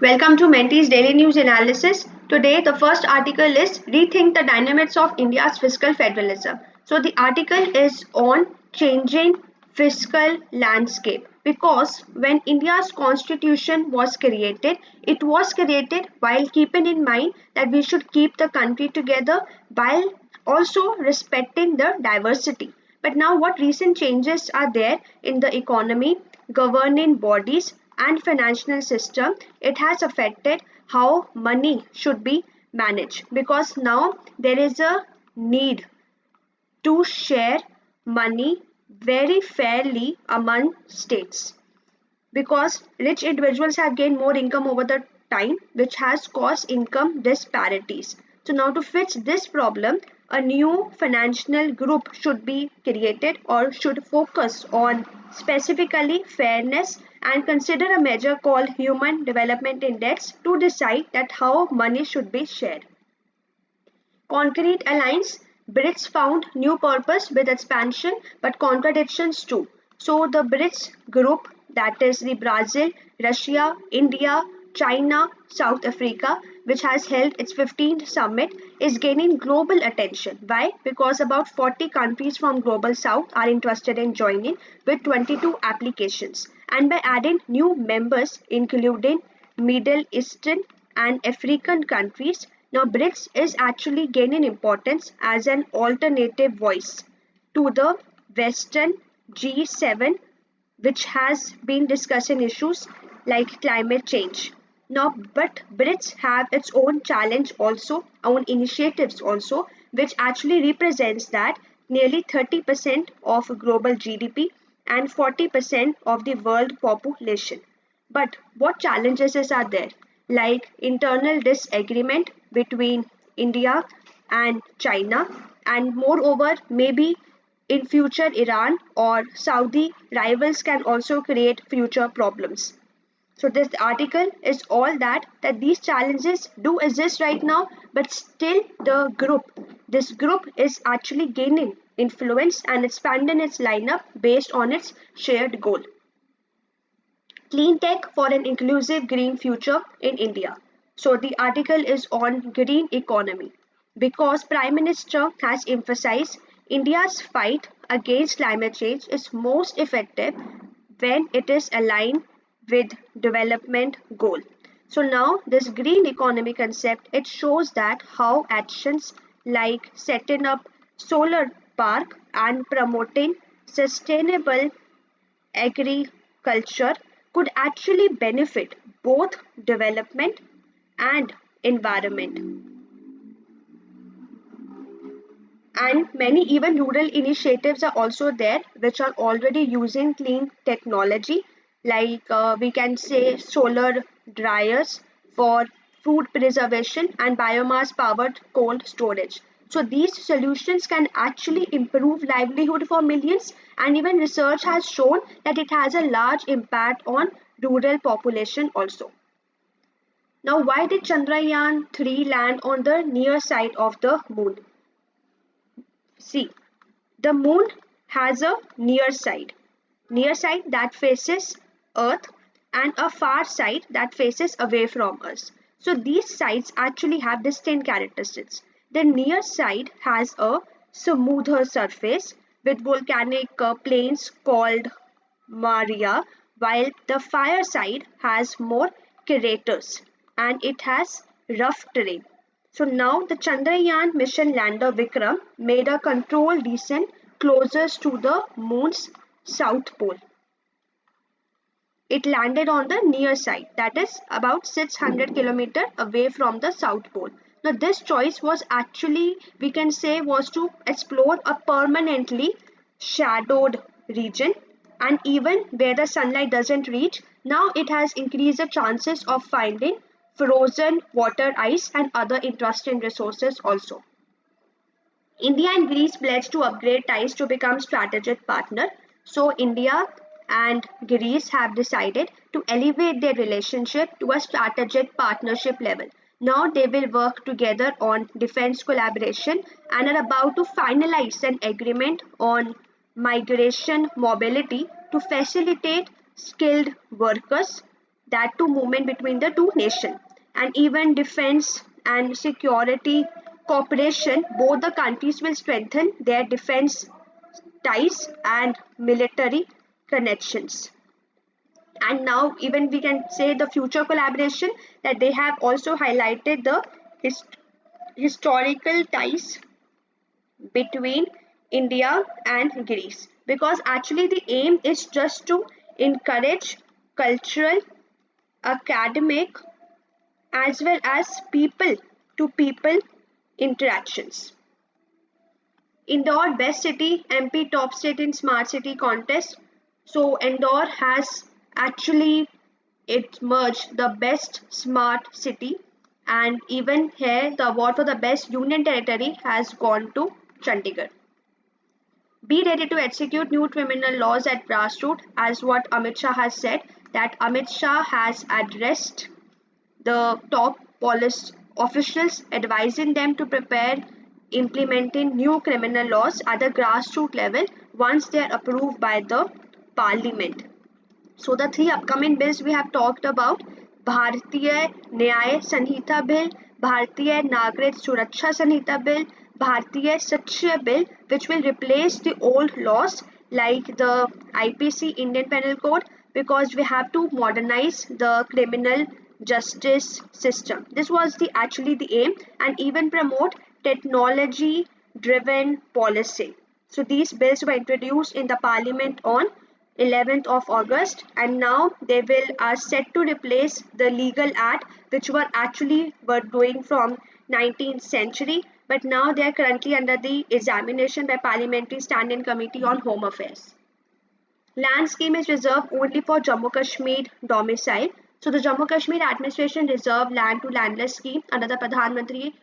Welcome to Mentee's Daily News Analysis. Today, the first article is Rethink the Dynamics of India's Fiscal Federalism. So, the article is on changing fiscal landscape because when India's constitution was created, it was created while keeping in mind that we should keep the country together while also respecting the diversity. But now, what recent changes are there in the economy, governing bodies, and financial system? It has affected how money should be managed because now there is a need to share money very fairly among states because rich individuals have gained more income over the time, which has caused income disparities. So now to fix this problem, a new financial group should be created or should focus on specifically fairness and consider a measure called Human Development Index to decide that how money should be shared. Concrete Alliance, BRICS found new purpose with expansion but contradictions too. So the BRICS group, that is the Brazil, Russia, India, China, South Africa, which has held its 15th summit, is gaining global attention. Why? Because about 40 countries from Global South are interested in joining with 22 applications. And by adding new members, including Middle Eastern and African countries, now BRICS is actually gaining importance as an alternative voice to the Western G7, which has been discussing issues like climate change. Now, but BRICS have its own challenge also, own initiatives also, which actually represents that nearly 30% of global GDP and 40% of the world population. But what challenges are there? Like internal disagreement between India and China, and moreover, maybe in future Iran or Saudi rivals can also create future problems. So this article is all that these challenges do exist right now, but still this group is actually gaining influence and expanding its lineup based on its shared goal. Clean tech for an inclusive green future in India. So the article is on green economy because Prime Minister has emphasized India's fight against climate change is most effective when it is aligned with development goal. So now this green economy concept, it shows that how actions like setting up solar park and promoting sustainable agriculture could actually benefit both development and environment. And many even rural initiatives are also there which are already using clean technology, like we can say solar dryers for food preservation and biomass powered cold storage. So these solutions can actually improve livelihood for millions, and even research has shown that it has a large impact on rural population also. Now, why did Chandrayaan 3 land on the near side of the moon? See, the moon has a near side that faces Earth and a far side that faces away from us. So these sides actually have distinct characteristics. The near side has a smoother surface with volcanic plains called Maria, while the far side has more craters and it has rough terrain. So now the Chandrayaan mission lander Vikram made a controlled descent closest to the moon's south pole. It landed on the near side, that is about 600 kilometers away from the south pole. Now this choice was actually, we can say, was to explore a permanently shadowed region, and even where the sunlight doesn't reach. Now it has increased the chances of finding frozen water ice and other interesting resources also. India and Greece pledged to upgrade ties to become strategic partner. So India and Greece have decided to elevate their relationship to a strategic partnership level. Now they will work together on defense collaboration and are about to finalize an agreement on migration mobility to facilitate skilled workers that too movement between the two nations. And even defense and security cooperation, both the countries will strengthen their defense ties and military connections. And now even we can say the future collaboration, that they have also highlighted the historical ties between India and Greece, because actually the aim is just to encourage cultural, academic, as well as people to people interactions. Indore Best City, MP Top State in Smart City contest. So Indore has actually it merged the best smart city, and even here the award for the best union territory has gone to Chandigarh. Be ready to execute new criminal laws at grassroots, as what Amit Shah has said, that Amit Shah has addressed the top police officials, advising them to prepare implementing new criminal laws at the grassroots level once they are approved by the parliament. So the three upcoming bills we have talked about: Bharatiya Nyaya Sanhita Bill, Bharatiya Nagrik Suraksha Sanhita Bill, Bharatiya Sakshya Bill, which will replace the old laws like the IPC Indian Penal Code, because we have to modernize the criminal justice system. This was the actually the aim, and even promote technology driven policy. So these bills were introduced in the parliament on 11th of August, and now they will are set to replace the legal act which were doing from 19th century, but now they are currently under the examination by Parliamentary Standing Committee on Home Affairs. Land scheme is reserved only for Jammu Kashmir domicile. So the Jammu Kashmir administration reserved land to landless scheme under the Pradhan Mantri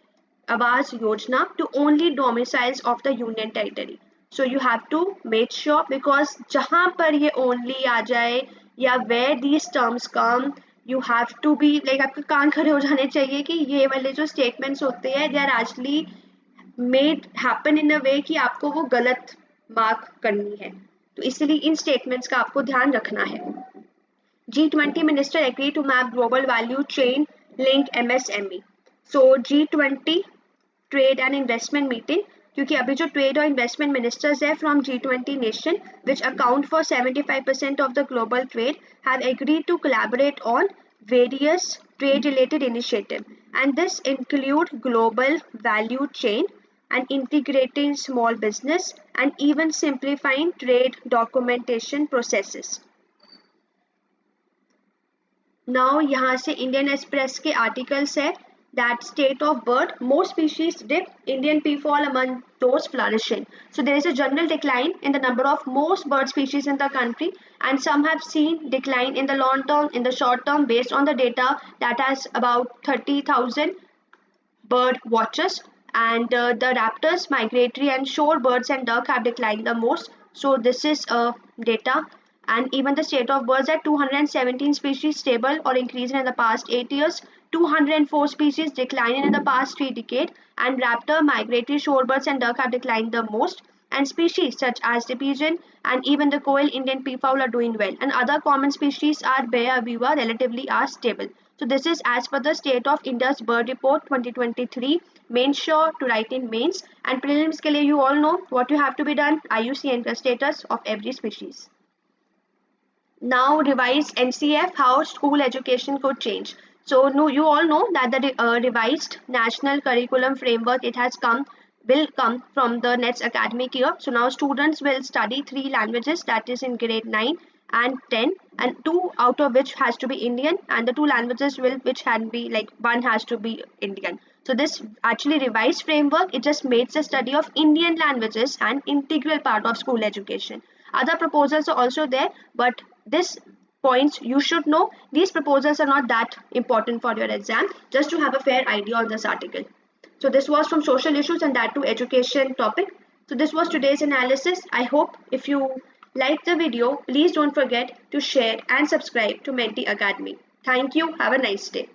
Awas Yojana to only domiciles of the union territory. So you have to make sure, because जहाँ पर ये only आ जाए या where these terms come, you have to be like आपके कान खड़े हो जाने चाहिए कि ये वाले जो statements होते हैं they are actually made happen in a way कि आपको वो गलत मार्क करनी है, तो इसलिए इन स्टेटमेंट्स का आपको ध्यान रखना है. G20 minister agree to map global value chain link MSME. So G20 trade and investment meeting, क्योंकि अभी जो ट्रेड और इन्वेस्टमेंट मिनिस्टर्स है from G20 nation which account for 75% of the global trade have agreed to collaborate on various trade related initiative, and this include global value chain and integrating small business and even simplifying trade documentation processes. Now यहाँ से Indian express के articles है that state of bird, most species dip, Indian pea fall among those flourishing. So there is a general decline in the number of most bird species in the country, and some have seen decline in the long term, in the short term, based on the data that has about 30,000 bird watchers, and the raptors, migratory and shore birds and duck have declined the most. So this is data, and even the state of birds at 217 species stable or increasing in the past 8 years, 204 species declining in the past 3 decades, and raptor, migratory shorebirds and duck have declined the most, and species such as the pigeon and even the quail, Indian peafowl are doing well, and other common species are bear, aviva relatively are stable. So this is as per the State of India's Bird Report 2023. Make sure to write in mains, and prelims के लिए you all know what you have to be done, IUCN का status of every species. Now revised NCF, how school education could change. So no, you all know that the revised national curriculum framework, it has come, will come from the next academic year. So now students will study 3 languages, that is in grade 9 and 10, and 2 out of which has to be Indian, and the 2 languages will which can be like 1 has to be Indian. So this actually revised framework, it just makes the study of Indian languages an integral part of school education. Other proposals are also there, but this points you should know. These proposals are not that important for your exam, just to have a fair idea on this article. So this was from social issues and that to education topic. So this was today's analysis. I hope if you like the video, please don't forget to share and subscribe to Mentee Academy. Thank you. Have a nice day.